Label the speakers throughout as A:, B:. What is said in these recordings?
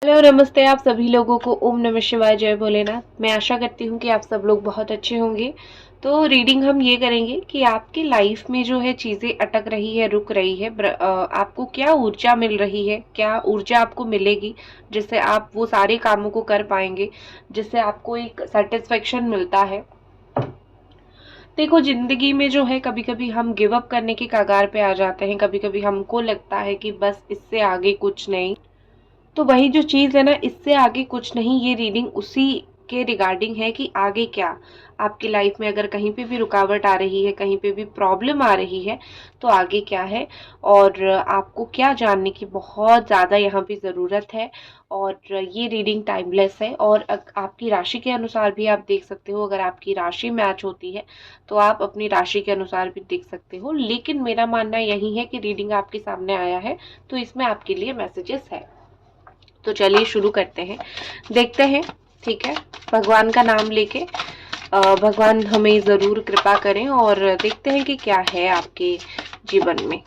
A: Hello नमस्ते आप सभी लोगों को। ओम नमः शिवाय, जय भोलेनाथ। मैं आशा करती हूँ कि आप सब लोग बहुत अच्छे होंगे। तो रीडिंग हम ये करेंगे कि आपकी लाइफ में जो है चीज़ें अटक रही है, रुक रही है, आपको क्या ऊर्जा मिल रही है, क्या ऊर्जा आपको मिलेगी जिससे आप वो सारे कामों को कर पाएंगे, जिससे आपको एक सेटिस्फेक्शन मिलता है। देखो, जिंदगी में जो है कभी कभी हम गिव अप करने के कगार पे आ जाते हैं, कभी कभी हमको लगता है कि बस इससे आगे कुछ नहीं। तो वही जो चीज़ है ना, इससे आगे कुछ नहीं, ये रीडिंग उसी के रिगार्डिंग है कि आगे क्या आपकी लाइफ में अगर कहीं पे भी रुकावट आ रही है, कहीं पे भी प्रॉब्लम आ रही है, तो आगे क्या है और आपको क्या जानने की बहुत ज़्यादा यहाँ पे ज़रूरत है। और ये रीडिंग टाइमलेस है और आपकी राशि के अनुसार भी आप देख सकते हो। अगर आपकी राशि मैच होती है तो आप अपनी राशि के अनुसार भी देख सकते हो, लेकिन मेरा मानना यही है कि रीडिंग आपके सामने आया है तो इसमें आपके लिए मैसेजेस है। तो चलिए शुरू करते हैं, देखते हैं। ठीक है, भगवान का नाम लेके भगवान हमें जरूर कृपा करें और देखते हैं कि क्या है आपके जीवन में।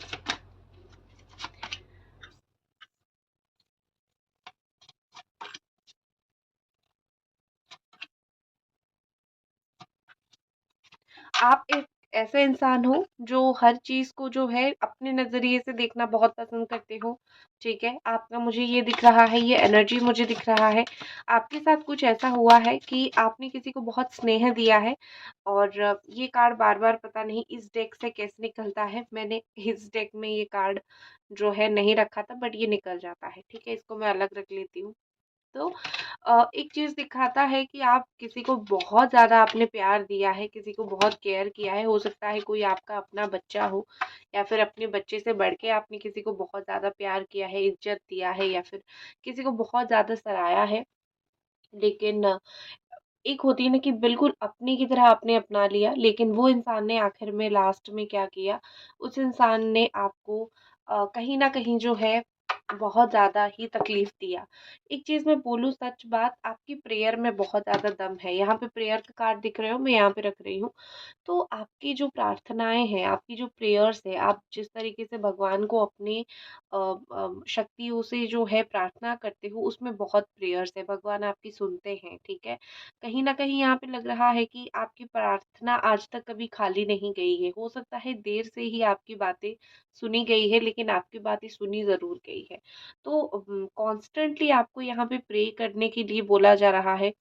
A: आप एक ऐसे इंसान हो जो हर चीज को जो है अपने नजरिए से देखना बहुत पसंद करते हो। ठीक है, आपका मुझे ये दिख रहा है, ये एनर्जी मुझे दिख रहा है। आपके साथ कुछ ऐसा हुआ है कि आपने किसी को बहुत स्नेह दिया है और ये कार्ड बार बार पता नहीं इस डेक से कैसे निकलता है। मैंने इस डेक में ये कार्ड जो है नहीं रखा था, बट ये निकल जाता है। ठीक है, इसको मैं अलग रख लेती हूँ। तो एक चीज दिखाता है कि आप किसी को बहुत ज्यादा आपने प्यार दिया है, किसी को बहुत केयर किया है। हो सकता है कोई आपका अपना बच्चा हो या फिर अपने बच्चे से बढ़ के आपने किसी को बहुत ज्यादा प्यार किया है, इज्जत दिया है, या फिर किसी को बहुत ज्यादा सराहा है। लेकिन एक होती है ना कि बिल्कुल अपने की तरह आपने अपना लिया, लेकिन वो इंसान ने आखिर में लास्ट में क्या किया, उस इंसान ने आपको कहीं ना कहीं जो है बहुत ज़्यादा ही तकलीफ दिया। एक चीज़ मैं बोलूँ सच बात, आपकी प्रेयर में बहुत ज़्यादा दम है। यहाँ पे प्रेयर का कार्ड दिख रहे हो, मैं यहाँ पे रख रही हूँ। तो आपकी जो प्रार्थनाएं हैं, आपकी जो प्रेयर्स है, आप जिस तरीके से भगवान को अपने शक्तियों से जो है प्रार्थना करते हो, उसमें बहुत प्रेयर्स है, भगवान आपकी सुनते हैं। ठीक है, कहीं ना कहीं यहाँ पे लग रहा है कि आपकी प्रार्थना आज तक कभी खाली नहीं गई है। हो सकता है देर से ही आपकी बातें सुनी गई है, लेकिन आपकी बातें सुनी जरूर गई है। तो कॉन्स्टेंटली आपको यहाँ पे प्रे करने के लिए बोला जा रहा है,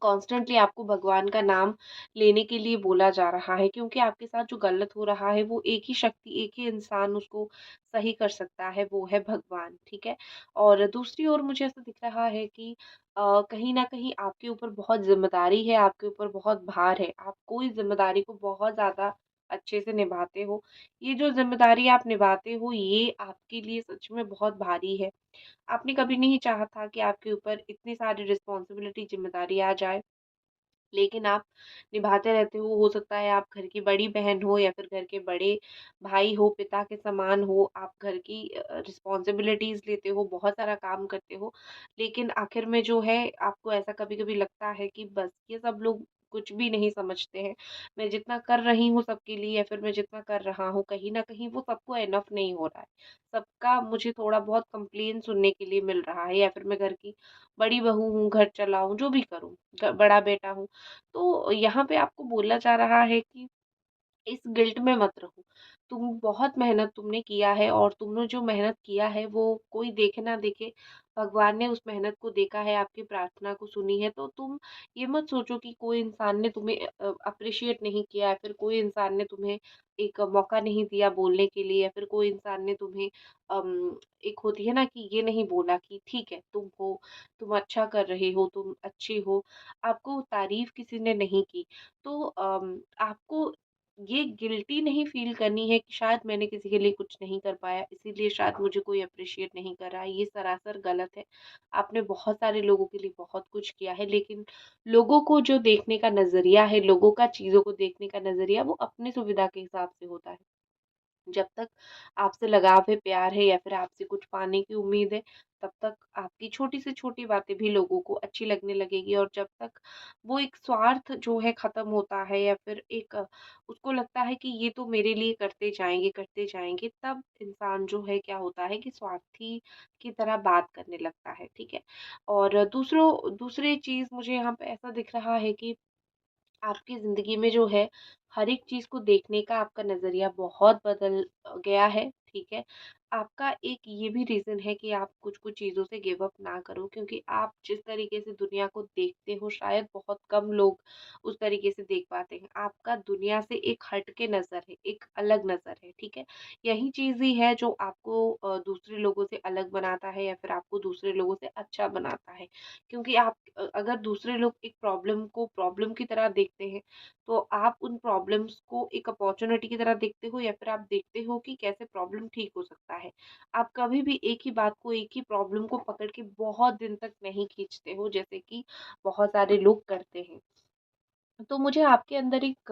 A: कॉन्स्टेंटली आपको भगवान का नाम लेने के लिए बोला जा रहा है, क्योंकि आपके साथ जो गलत हो रहा है वो एक ही शक्ति, एक ही इंसान उसको सही कर सकता है, वो है भगवान। ठीक है, और दूसरी ओर मुझे ऐसा दिख रहा है कि कहीं ना कहीं आपके ऊपर बहुत जिम्मेदारी है, आपके ऊपर बहुत भार है। आप कोई जिम्मेदारी को बहुत ज्यादा अच्छे से निभाते हो। ये जो जिम्मेदारी आप निभाते हो, ये आपके लिए सच में बहुत भारी है। आपने कभी नहीं चाहा था कि आपके ऊपर इतनी सारी रिस्पॉन्सिबिलिटी, जिम्मेदारी आ जाए, लेकिन आप निभाते रहते हो सकता है आप घर की बड़ी बहन हो या फिर घर के बड़े भाई हो, पिता के समान हो, आप घर की रिस्पॉन्सिबिलिटीज लेते हो, बहुत सारा काम करते हो। लेकिन आखिर में जो है आपको ऐसा कभी कभी लगता है कि बस ये सब लोग कुछ भी नहीं समझते हैं। मैं जितना कर रही हूँ सबके लिए, या फिर मैं जितना कर रहा हूँ, कहीं ना कहीं वो सबको एनफ नहीं हो रहा है। सबका मुझे थोड़ा बहुत कंप्लेन सुनने के लिए मिल रहा है, या फिर मैं घर की बड़ी बहू हूँ, घर चलाऊं, जो भी करूँ, बड़ा बेटा हूँ। तो यहाँ पे आपको बोला जा रहा है कि इस गिल्ट में मत रहो। तुम बहुत मेहनत तुमने किया है, और तुमने जो मेहनत किया है वो कोई देखे ना देखे, भगवान ने उस मेहनत को देखा है, आपकी प्रार्थना को सुनी है। तो तुम ये मत सोचो कि कोई इंसान ने तुम्हें अप्रिशिएट नहीं किया, या फिर कोई इंसान ने तुम्हें एक मौका नहीं दिया बोलने के लिए, या फिर कोई इंसान ने तुम्हें एक होती है ना कि ये नहीं बोला कि ठीक है तुम हो, तुम अच्छा कर रहे हो, तुम अच्छी हो। आपको तारीफ किसी ने नहीं की। तो आपको ये गिल्टी नहीं फील करनी है कि शायद मैंने किसी के लिए कुछ नहीं कर पाया, इसीलिए शायद मुझे कोई अप्रिशिएट नहीं कर रहा है। ये सरासर गलत है। आपने बहुत सारे लोगों के लिए बहुत कुछ किया है, लेकिन लोगों को जो देखने का नजरिया है, लोगों का चीजों को देखने का नजरिया, वो अपनी सुविधा के हिसाब से होता है। जब तक आपसे लगाव है, प्यार है या फिर आपसे कुछ पाने की उम्मीद है, तब तक आपकी छोटी से छोटी बातें भी लोगों को अच्छी लगने लगेगी। और जब तक वो एक स्वार्थ जो है ख़त्म होता है या फिर एक उसको लगता है कि ये तो मेरे लिए करते जाएँगे, तब इंसान जो है क्या होता है कि स्वार्थी की तरह बात करने लगता है, ठीक है? और दूसरी चीज़ मुझे यहाँ पे ऐसा दिख रहा है कि आपकी ज़िंदगी में जो है, हर एक चीज़ को देखने का आपका नज़रिया बहुत बदल गया है, ठीक है? आपका एक ये भी रीज़न है कि आप कुछ-कुछ चीज़ों से गिव अप ना करो, क्योंकि आप जिस तरीके से दुनिया को देखते हो, शायद बहुत कम लोग उस तरीके से देख पाते हैं। आपका दुनिया से एक हट के नज़र है, एक अलग नज़र है, ठीक है? यही चीज़ ही है जो आपको दूसरे लोगों से अलग बनाता है या फिर आपको दूसरे लोगों से अच्छा बनाता है। क्योंकि आप अगर दूसरे लोग एक प्रॉब्लम को प्रॉब्लम की तरह देखते हैं, तो आप उन प्रॉब्लम्स को एक अपॉर्च्युनिटी की तरह देखते हो या फिर आप देखते हो कि कैसे प्रॉब्लम ठीक हो सकता है। आप कभी भी एक ही बात को, एक ही प्रॉब्लम को पकड़ के बहुत दिन तक नहीं खींचते हो, जैसे कि बहुत सारे लोग करते हैं। तो मुझे आपके अंदर एक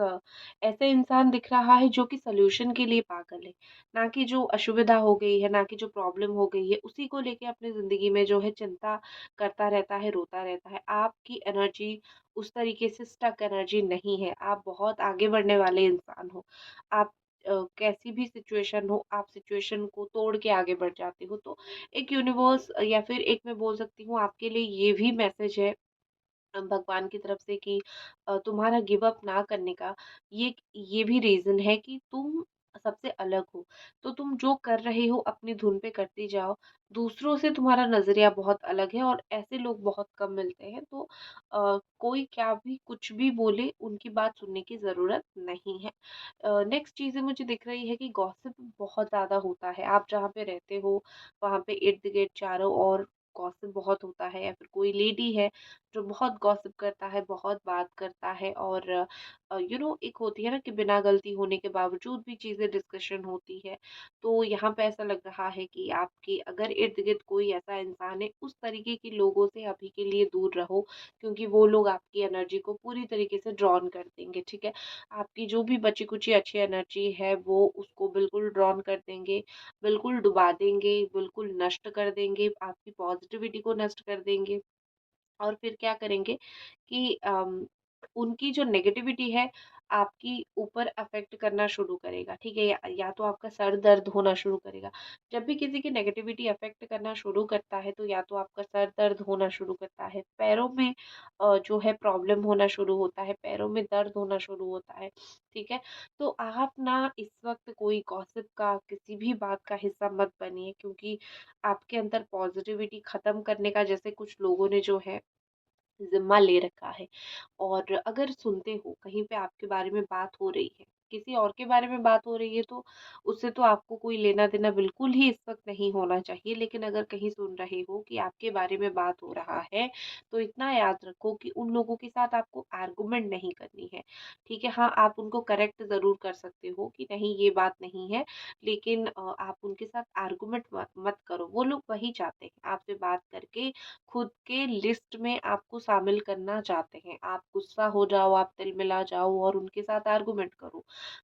A: ऐसा इंसान दिख रहा है जो कि सॉल्यूशन के लिए पागल है, ना कि जो असुविधा हो गई है, ना कि जो प्रॉब्लम हो गई है, उसी को लेके अपनी ज़िंदगी में जो है चिंता करता रहता है, रोता रहता है। आपकी एनर्जी उस तरीके से स्टक एनर्जी नहीं है, आप बहुत आगे बढ़ने वाले इंसान हो। आप कैसी भी सिचुएशन हो, आप सिचुएशन को तोड़ के आगे बढ़ जाते हो। तो एक यूनिवर्स या फिर एक मैं बोल सकती हूँ आपके लिए ये भी मैसेज है भगवान की तरफ से कि तुम्हारा गिव अप ना करने का ये भी रीज़न है कि तुम सबसे अलग हो। तो तुम जो कर रहे हो अपनी धुन पे करते जाओ। दूसरों से तुम्हारा नज़रिया बहुत अलग है और ऐसे लोग बहुत कम मिलते हैं। तो कोई क्या भी कुछ भी बोले उनकी बात सुनने की ज़रूरत नहीं है। नेक्स्ट चीज़ें मुझे दिख रही है कि गॉसिप बहुत ज़्यादा होता है। आप जहाँ पे रहते हो वहाँ पे इर्द-गिर्द चारों ओर गॉसिप बहुत होता है या फिर कोई लेडी है जो बहुत गॉसिप करता है, बहुत बात करता है और एक होती है ना कि बिना गलती होने के बावजूद भी चीज़ें डिस्कशन होती है। तो यहाँ पे ऐसा लग रहा है कि आपके अगर इर्द-गिर्द कोई ऐसा इंसान है, उस तरीके के लोगों से अभी के लिए दूर रहो, क्योंकि वो लोग आपकी एनर्जी को पूरी तरीके से ड्रॉन कर देंगे, ठीक है? आपकी जो भी बची-कुची अच्छी एनर्जी है, वो उसको बिल्कुल ड्रॉन कर देंगे, बिल्कुल डुबा देंगे, बिल्कुल नष्ट कर देंगे, आपकी पॉज़िटिविटी को नष्ट कर देंगे। और फिर क्या करेंगे कि उनकी जो नेगेटिविटी है आपकी ऊपर अफेक्ट करना शुरू करेगा, ठीक है? या तो आपका सर दर्द होना शुरू करेगा। जब भी किसी की नेगेटिविटी अफेक्ट करना शुरू करता है तो या तो आपका सर दर्द होना शुरू करता है, पैरों में जो है प्रॉब्लम होना शुरू होता है, पैरों में दर्द होना शुरू होता है, ठीक है? तो आप ना इस वक़्त कोई गॉसिप का किसी भी बात का हिस्सा मत बनिए, क्योंकि आपके अंदर पॉज़िटिविटी ख़त्म करने का जैसे कुछ लोगों ने जो है ज़िम्मा ले रखा है। और अगर सुनते हो कहीं पे आपके बारे में बात हो रही है, किसी और के बारे में बात हो रही है, तो उससे तो आपको कोई लेना-देना बिल्कुल ही इस वक़्त नहीं होना चाहिए। लेकिन अगर कहीं सुन रहे हो कि आपके बारे में बात हो रहा है, तो इतना याद रखो कि उन लोगों के साथ आपको आर्गुमेंट नहीं करनी है, ठीक है? हाँ, आप उनको करेक्ट ज़रूर कर सकते हो कि नहीं ये बात नहीं है, लेकिन आप उनके साथ आर्गुमेंट मत मत करो। वो लोग वही चाहते हैं, आपसे बात करके खुद के लिस्ट में आपको शामिल करना चाहते हैं। आप गुस्सा हो जाओ, आप तिलमिला जाओ और उनके साथ आर्गुमेंट करो।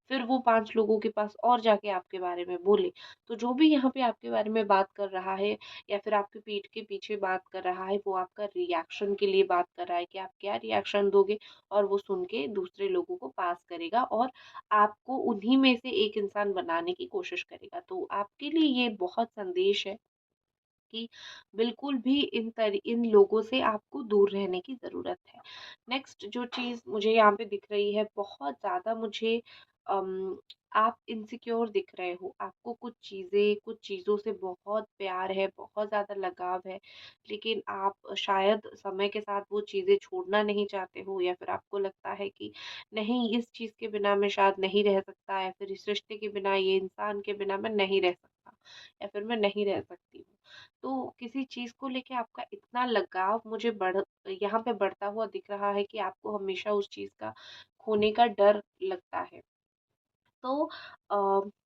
A: फिर वो 5 लोगों के पास और जाके आपके बारे में बोले। तो जो भी यहाँ पे आपके बारे में बात कर रहा है या फिर आपकी पीठ के पीछे बात कर रहा है, वो आपका रिएक्शन के लिए बात कर रहा है कि आप क्या रिएक्शन दोगे, और वो सुन के दूसरे लोगों को पास करेगा और आपको उन्हीं में से एक इंसान बनाने की कोशिश करेगा। तो आपके लिए ये बहुत संदेश है कि बिल्कुल भी इन लोगों से आपको दूर रहने की ज़रूरत है। नेक्स्ट जो चीज़ मुझे यहाँ पे दिख रही है, बहुत ज़्यादा मुझे अम, आप इनसिक्योर दिख रहे हो। आपको कुछ चीज़ों से बहुत प्यार है, बहुत ज़्यादा लगाव है, लेकिन आप शायद समय के साथ वो चीज़ें छोड़ना नहीं चाहते हो या फिर आपको लगता है कि नहीं, इस चीज़ के बिना मैं शायद नहीं रह सकता या फिर इस रिश्ते के बिना, ये इंसान के बिना मैं नहीं रह सकता या फिर मैं नहीं रह सकती हूँ। तो किसी चीज़ को लेके आपका इतना लगाव मुझे यहाँ पे बढ़ता हुआ दिख रहा है कि आपको हमेशा उस चीज़ का खोने का डर लगता है। तो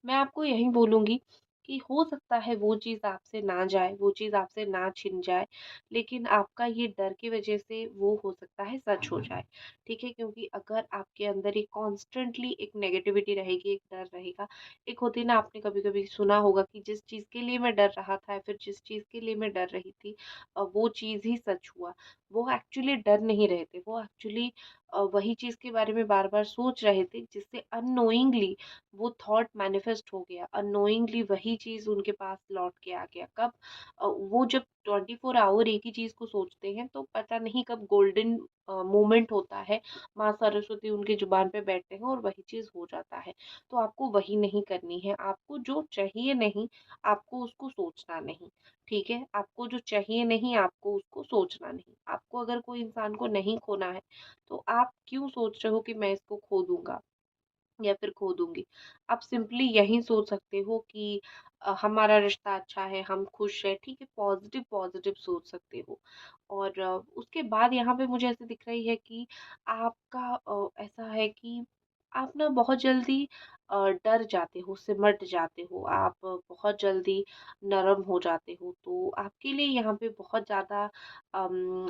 A: मैं आपको यही बोलूँगी कि हो सकता है वो चीज़ आपसे ना जाए, वो चीज़ आपसे ना छिन जाए, लेकिन आपका ये डर की वजह से वो हो सकता है सच हो जाए, ठीक है? क्योंकि अगर आपके अंदर एक कॉन्स्टेंटली एक नेगेटिविटी रहेगी, एक डर रहेगा, एक होती है ना, आपने कभी-कभी सुना होगा कि जिस चीज़ के लिए मैं डर रहा था या फिर जिस चीज़ के लिए मैं डर रही थी वो चीज़ ही सच हुआ। वो एक्चुअली डर नहीं रहे थे, वो एक्चुअली वही चीज़ के बारे में बार-बार सोच रहे थे, जिससे अननोइंगली वो थॉट मैनिफेस्ट हो गया, अननोइंगली वही चीज़ उनके पास लौट के आ गया। कब वो जब 24 आवर एक ही चीज़ को सोचते हैं तो पता नहीं कब गोल्डन मोमेंट होता है, माँ सरस्वती उनकी ज़ुबान पे बैठते हैं और वही चीज़ हो जाता है। तो आपको वही नहीं करनी है, आपको जो चाहिए नहीं, आपको उसको सोचना नहीं, ठीक है? आपको जो चाहिए नहीं, आपको उसको सोचना नहीं। आपको अगर कोई इंसान को नहीं खोना है, तो आप क्यों सोच रहे हो कि मैं इसको खो दूँगा या फिर खो दूँगी? आप सिंपली यही सोच सकते हो कि हमारा रिश्ता अच्छा है, हम खुश हैं, ठीक है? पॉज़िटिव सोच सकते हो। और उसके बाद यहाँ पे मुझे ऐसे दिख रही है कि आपका ऐसा है कि आप ना बहुत जल्दी डर जाते हो, सिमट जाते हो, आप बहुत जल्दी नरम हो जाते हो। तो आपके लिए यहाँ पे बहुत ज़्यादा अम,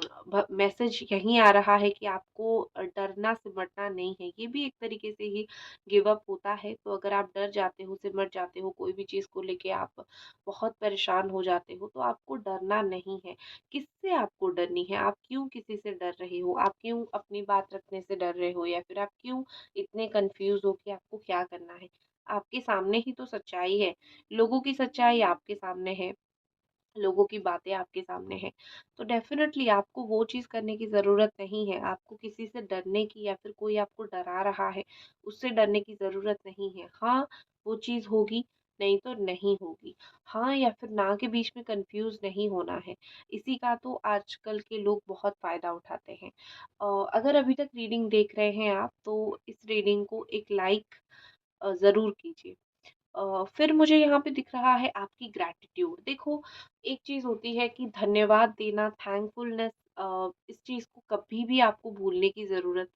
A: मैसेज यही आ रहा है कि आपको डरना सिमटना नहीं है। ये भी एक तरीके से ही गिव अप होता है। तो अगर आप डर जाते हो, सिमट जाते हो, कोई भी चीज़ को लेके आप बहुत परेशान हो जाते हो, तो आपको डरना नहीं है। किससे आपको डरनी है? आप क्यों किसी से डर रहे हो? आप क्यों अपनी बात रखने से डर रहे हो? या फिर आप क्यों इतने कन्फ्यूज़ हो कि आपको क्या करना है? आपके सामने ही तो सच्चाई है। लोगों की सच्चाई आपके सामने है। लोगों की बातें आपके सामने हैं। तो डेफ़िनेटली आपको वो चीज़ करने की ज़रूरत नहीं है। आपको किसी से डरने की या फिर कोई आपको डरा रहा है, उससे डरने की ज़रूरत नहीं है। हाँ, वो चीज़ होगी, नहीं तो नहीं होगी। हाँ या फिर ना के बीच में कन्फ्यूज़ नहीं होना है। इसी का तो आजकल के लोग बहुत फ़ायदा उठाते हैं। अगर अभी तक रीडिंग देख रहे हैं आप, तो इस रीडिंग को एक लाइक ज़रूर कीजिए। फिर मुझे यहाँ पे दिख रहा है आपकी ग्रैटिट्यूड। देखो, एक चीज़ होती है कि धन्यवाद देना, थैंकफुलनेस, इस चीज़ को कभी भी आपको भूलने की ज़रूरत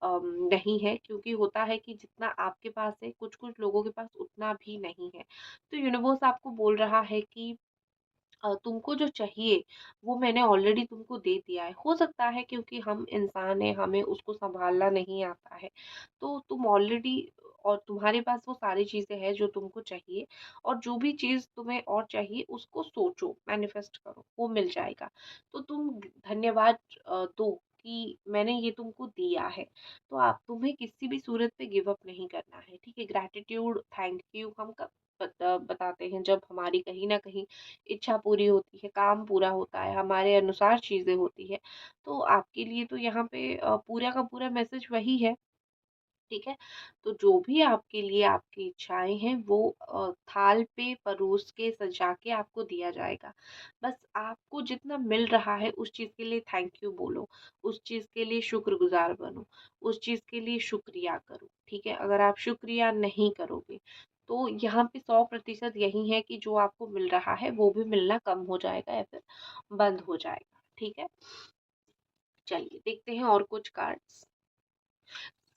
A: नहीं है, क्योंकि होता है कि जितना आपके पास है, कुछ-कुछ लोगों के पास उतना भी नहीं है। तो यूनिवर्स आपको बोल रहा है कि तुमको जो चाहिए वो मैंने ऑलरेडी तुमको दे दिया है। हो सकता है क्योंकि हम इंसान हैं, हमें उसको सँभालना नहीं आता है। तो तुम ऑलरेडी और तुम्हारे पास वो सारी चीज़ें हैं जो तुमको चाहिए, और जो भी चीज़ तुम्हें और चाहिए उसको सोचो, मैनिफेस्ट करो, वो मिल जाएगा। तो तुम धन्यवाद दो कि मैंने ये तुमको दिया है। तो आप तुम्हें किसी भी सूरत पे गिव अप नहीं करना है, ठीक है? ग्रैटिट्यूड, थैंक यू हम कब बताते हैं, जब हमारी कहीं न कहीं इच्छा पूरी होती है, काम पूरा होता है, हमारे अनुसार चीज़ें होती है। तो आपके लिए तो यहाँ पे पूरा का पूरा मैसेज वही है, ठीक है? तो जो भी आपके लिए आपकी इच्छाएँ हैं वो थाल पे परोस के सजा के आपको दिया जाएगा। बस आपको जितना मिल रहा है उस चीज़ के लिए थैंक यू बोलो, उस चीज़ के लिए शुक्रगुज़ार बनो, उस चीज़ के लिए शुक्रिया करो, ठीक है? अगर आप शुक्रिया नहीं करोगे, तो यहाँ पे 100% यही है कि जो आपको मिल रहा है वो भी मिलना कम हो जाएगा या फिर बंद हो जाएगा, ठीक है? चलिए देखते हैं और कुछ कार्ड्स।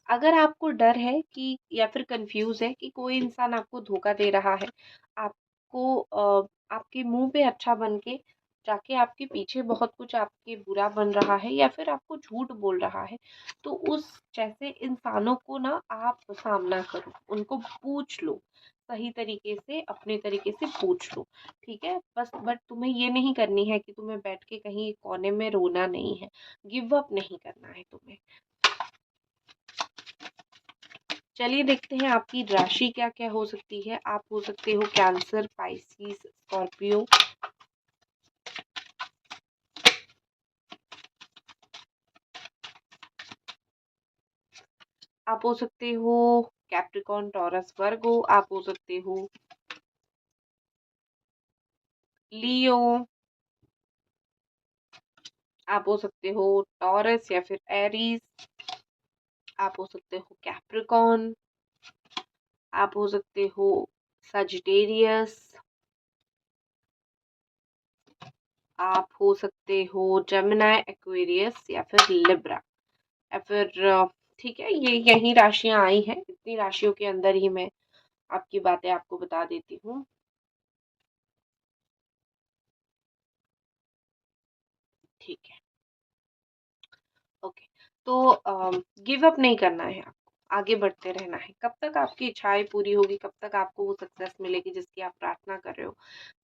A: अगर आपको डर है कि या फिर कंफ्यूज है कि कोई इंसान आपको धोखा दे रहा है, आपको आपके मुंह पे अच्छा बन के जाके आपके पीछे बहुत कुछ आपके बुरा बन रहा है या फिर आपको झूठ बोल रहा है, तो उस जैसे इंसानों को ना आप सामना करो, उनको पूछ लो, सही तरीके से अपने तरीके से पूछ लो, ठीक है? बस बट तुम्हें ये नहीं करनी है कि तुम्हें बैठ के कहीं कोने में रोना नहीं है, गिव अप नहीं करना है तुम्हें। चलिए देखते हैं आपकी राशि क्या-क्या हो सकती है। आप हो सकते हो कैंसर, पाइसेस, स्कॉर्पियो। आप हो सकते हो कैप्रिकॉर्न, टॉरस, वर्गो। आप हो सकते हो लियो। आप हो सकते हो टॉरस या फिर एरीज। आप हो सकते हो कैप्रिकॉर्न। आप हो सकते हो सजिटेरियस। आप हो सकते हो जेमिनी, एक्वेरियस या फिर लिब्रा या फिर ठीक है, ये यही राशियां आई हैं। इतनी राशियों के अंदर ही मैं आपकी बातें आपको बता देती हूँ। ठीक है। ओके। तो गिव अप नहीं करना है आपको, आगे बढ़ते रहना है। कब तक आपकी इच्छाएं पूरी होगी, कब तक आपको वो सक्सेस मिलेगी जिसकी आप प्रार्थना कर रहे हो।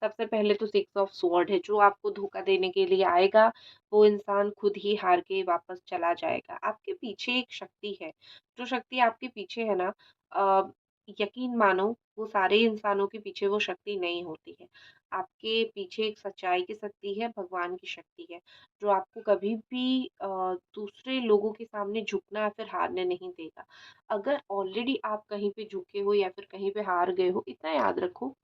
A: सबसे पहले तो सिक्स ऑफ स्वॉर्ड है, जो आपको धोखा देने के लिए आएगा वो इंसान खुद ही हार के वापस चला जाएगा। आपके पीछे एक शक्ति है, जो शक्ति आपके पीछे है ना, अ, यकीन मानो वो सारे इंसानों के पीछे वो शक्ति नहीं होती है। आपके पीछे एक सच्चाई की शक्ति है, भगवान की शक्ति है, जो आपको कभी भी दूसरे लोगों के सामने झुकना या फिर हारने नहीं देगा। अगर ऑलरेडी आप कहीं पे झुके हो या फिर कहीं पे हार गए हो, इतना याद रखो,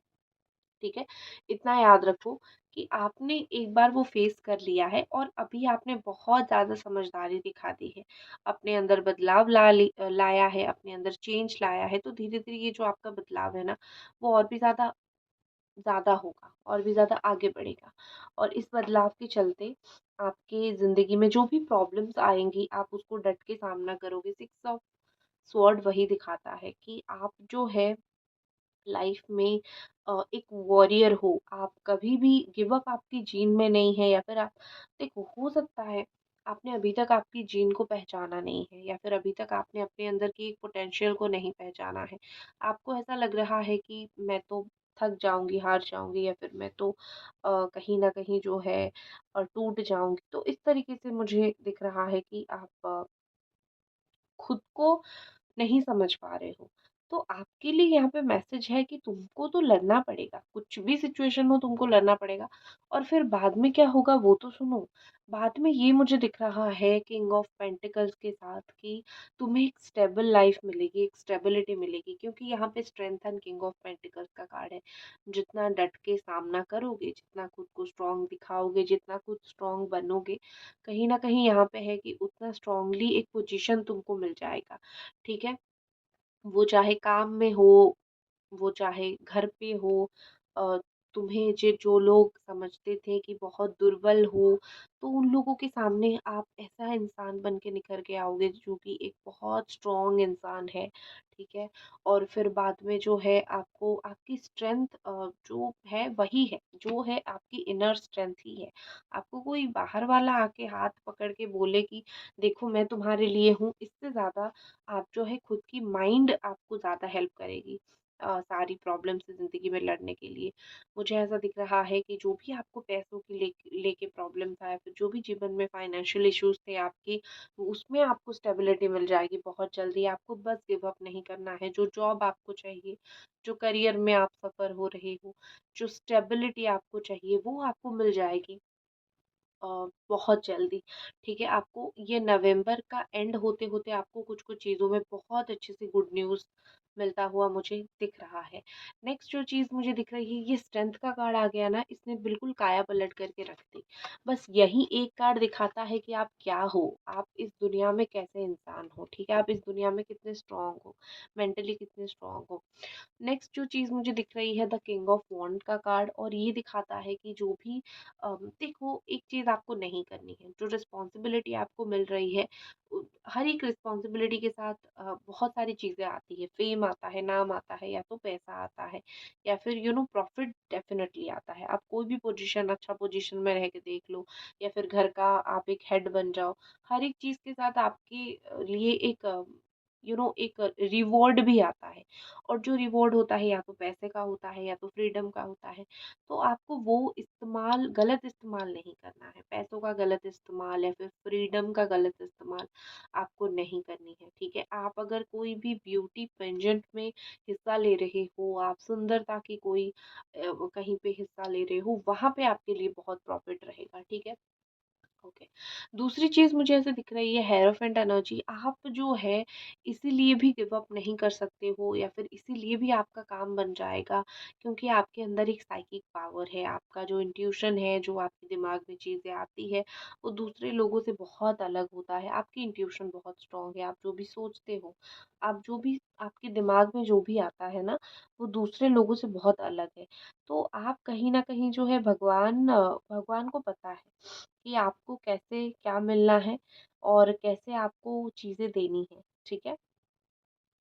A: ठीक है? इतना याद रखो कि आपने एक बार वो फेस कर लिया है और अभी आपने बहुत ज़्यादा समझदारी दिखा दी है। अपने अंदर बदलाव लाया है, अपने अंदर चेंज लाया है, तो धीरे-धीरे ये जो आपका बदलाव है ना, वो और भी ज़्यादा ज़्यादा होगा और भी ज़्यादा आगे बढ़ेगा। और इस बदलाव के चलते आपके ज़िंदगी में जो भी प्रॉब्लम्स आएँगी, आप उसको डट के सामना करोगे। सिक्स ऑफ स्वॉर्ड वही दिखाता है कि आप जो है लाइफ में एक वॉरियर हो। आप कभी भी गिव अप आपकी जीन में नहीं है, या फिर आप देखो, हो सकता है आपने अभी तक आपकी जीन को पहचाना नहीं है, या फिर अभी तक आपने अपने अंदर की एक पोटेंशियल को नहीं पहचाना है। आपको ऐसा लग रहा है कि मैं तो थक जाऊंगी, हार जाऊंगी, या फिर मैं तो कहीं ना कहीं जो है टूट जाऊंगी। तो इस तरीके से मुझे दिख रहा है कि आप खुद को नहीं समझ पा रहे हो। तो आपके लिए यहाँ पे मैसेज है कि तुमको तो लड़ना पड़ेगा, कुछ भी सिचुएशन हो तुमको लड़ना पड़ेगा। और फिर बाद में क्या होगा वो तो सुनो। बाद में ये मुझे दिख रहा है किंग ऑफ पेंटिकल्स के साथ कि तुम्हें एक स्टेबल लाइफ मिलेगी, एक स्टेबिलिटी मिलेगी, क्योंकि यहाँ पे strength and king of pentacles का कार्ड है। जितना डट के सामना करोगे, जितना खुद को स्ट्रांग दिखाओगे, जितना खुद स्ट्रांग बनोगे, कहीं ना कहीं यहाँ पे है कि उतना स्ट्रांगली एक पोजीशन तुमको मिल जाएगा। ठीक है? वो चाहे काम में हो, वो चाहे घर पे हो, अ, तुम्हें जो लोग समझते थे कि बहुत दुर्बल हो, तो उन लोगों के सामने आप ऐसा इंसान बन के निखर के आओगे जो कि एक बहुत स्ट्रॉन्ग इंसान है। ठीक है? और फिर बाद में जो है आपको आपकी स्ट्रेंथ जो है वही है, जो है आपकी इनर स्ट्रेंथ ही है। आपको कोई बाहर वाला आके हाथ पकड़ के बोले कि देखो मैं तुम्हारे लिए हूँ, इससे ज़्यादा आप जो है खुद की माइंड आपको ज़्यादा हेल्प करेगी सारी प्रॉब्लम से ज़िंदगी में लड़ने के लिए। मुझे ऐसा दिख रहा है कि जो भी आपको पैसों की लेके प्रॉब्लम था, या फिर जो भी जीवन में फाइनेंशियल इश्यूज़ थे आपके, उसमें आपको स्टेबिलिटी मिल जाएगी बहुत जल्दी। आपको बस गिव अप नहीं करना है। जो जॉब आपको चाहिए, जो करियर में आप सफ़र हो रहे हो, जो स्टेबिलिटी आपको चाहिए, वो आपको मिल जाएगी बहुत जल्दी। ठीक है? आपको ये नवंबर का एंड होते-होते आपको कुछ-कुछ चीज़ों में बहुत अच्छे से गुड न्यूज़ मिलता हुआ मुझे दिख रहा है। नेक्स्ट जो चीज़ मुझे दिख रही है, ये स्ट्रेंथ का कार्ड आ गया ना, इसने बिल्कुल काया पलट करके रख दी। बस यही एक कार्ड दिखाता है कि आप क्या हो, आप इस दुनिया में कैसे इंसान हो, ठीक है? आप इस दुनिया में कितने स्ट्रॉन्ग हो, मेंटली कितने स्ट्रॉन्ग हो। नेक्स्ट जो चीज़ मुझे दिख रही है, द किंग ऑफ वॉन्ड का कार्ड, और ये दिखाता है कि जो भी देखो, एक चीज़ आपको नहीं करनी है, जो रिस्पॉन्सिबिलिटी आपको मिल रही है, हर एक रिस्पॉन्सिबिलिटी के साथ बहुत सारी चीज़ें आती है। फेम आता है, नाम आता है, या तो पैसा आता है, या फिर प्रॉफिट डेफिनेटली आता है। आप कोई भी पोजीशन, अच्छा पोजीशन में रह के देख लो, या फिर घर का आप एक हेड बन जाओ। हर एक चीज़ के साथ आपके लिए एक एक रिवॉर्ड भी आता है। और जो रिवॉर्ड होता है, या तो पैसे का होता है, या तो फ्रीडम का होता है। तो आपको वो इस्तेमाल, गलत इस्तेमाल नहीं करना है। पैसों का गलत इस्तेमाल या फिर फ्रीडम का गलत इस्तेमाल आपको नहीं करनी है। ठीक है? आप अगर कोई भी ब्यूटी पेजेंट में हिस्सा ले रहे हो, आप सुंदरता की कोई कहीं पे हिस्सा ले रहे हो, वहाँ पे आपके लिए बहुत प्रॉफिट रहेगा। ठीक है? ओके। दूसरी चीज़ मुझे ऐसे दिख रही है, हेरोफेंट एनर्जी। आप जो है इसीलिए भी गिव अप नहीं कर सकते हो, या फिर इसीलिए भी आपका काम बन जाएगा, क्योंकि आपके अंदर एक साइकिक पावर है। आपका जो इंट्यूशन है, जो आपके दिमाग में चीज़ें आती है, वो दूसरे लोगों से बहुत अलग होता है। आपकी इंट्यूशन बहुत स्ट्रांग है। आप जो भी सोचते हो, आप जो भी आपके दिमाग में जो भी आता है ना, वो दूसरे लोगों से बहुत अलग है। तो आप कहीं न कहीं जो है, भगवान को पता है कि आपको कैसे क्या मिलना है और कैसे आपको चीज़ें देनी है, ठीक है?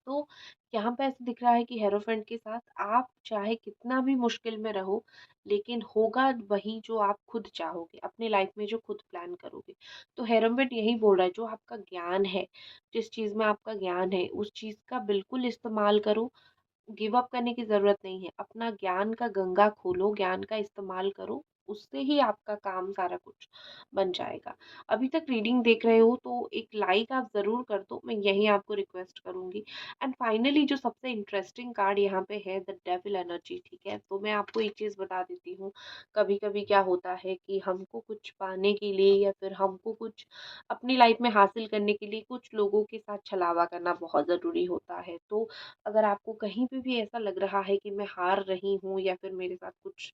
A: तो यहाँ पे ऐसा दिख रहा है कि हेरोफेंट के साथ आप चाहे कितना भी मुश्किल में रहो, लेकिन होगा वही जो आप खुद चाहोगे, अपनी लाइफ में जो खुद प्लान करोगे। तो हेरोफेंट यही बोल रहा है, जो आपका ज्ञान है, जिस चीज़ में आपका ज्ञान है, उस चीज़ का बिल्कुल इस्तेमाल करो। गिव अप करने की ज़रूरत नहीं है। अपना ज्ञान का गंगा खोलो, ज्ञान का इस्तेमाल करो, उससे ही आपका काम सारा कुछ बन जाएगा। अभी तक रीडिंग देख रहे हो तो एक लाइक आप ज़रूर कर दो, मैं यही आपको रिक्वेस्ट करूँगी। एंड फाइनली जो सबसे इंटरेस्टिंग कार्ड यहाँ पे है द डेविल एनर्जी, ठीक है? तो मैं आपको एक चीज़ बता देती हूँ, कभी-कभी क्या होता है कि हमको कुछ पाने के लिए या फिर हमको कुछ अपनी लाइफ में हासिल करने के लिए कुछ लोगों के साथ छलावा करना बहुत ज़रूरी होता है। तो अगर आपको कहीं पे भी ऐसा लग रहा है कि मैं हार रही हूँ या फिर मेरे साथ कुछ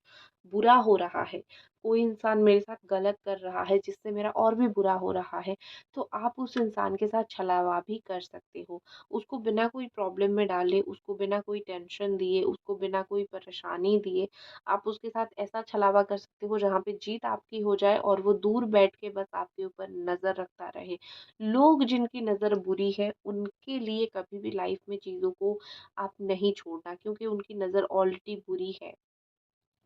A: बुरा हो रहा है, कोई इंसान मेरे साथ गलत कर रहा है जिससे मेरा और भी बुरा हो रहा है, तो आप उस इंसान के साथ छलावा भी कर सकते हो। उसको बिना कोई प्रॉब्लम में डाले, उसको बिना कोई टेंशन दिए, उसको बिना कोई परेशानी दिए, आप उसके साथ ऐसा छलावा कर सकते हो जहाँ पे जीत आपकी हो जाए और वो दूर बैठ के बस आपके ऊपर नज़र रखता रहे। लोग जिनकी नज़र बुरी है, उनके लिए कभी भी लाइफ में चीज़ों को आप नहीं छोड़ना, क्योंकि उनकी नज़र ऑलरेडी बुरी है।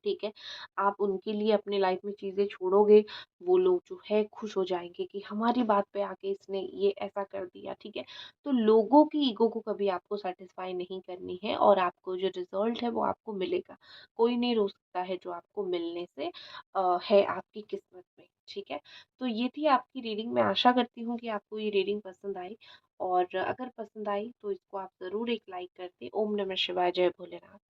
A: ठीक है? आप उनके लिए अपनी लाइफ में चीज़ें छोड़ोगे, वो लोग जो है खुश हो जाएँगे कि हमारी बात पे आके इसने ये ऐसा कर दिया, ठीक है? तो लोगों की ईगो को कभी आपको सैटिस्फाई नहीं करनी है और आपको जो रिज़ल्ट है वो आपको मिलेगा। कोई नहीं रोक सकता है जो आपको मिलने से है आपकी किस्मत में, ठीक है? तो ये थी आपकी रीडिंग। मैं आशा करती हूँ कि आपको ये रीडिंग पसंद आई, और अगर पसंद आई तो इसको आप ज़रूर एक लाइक कर दें। ओम नमः शिवाय, जय भोलेनाथ।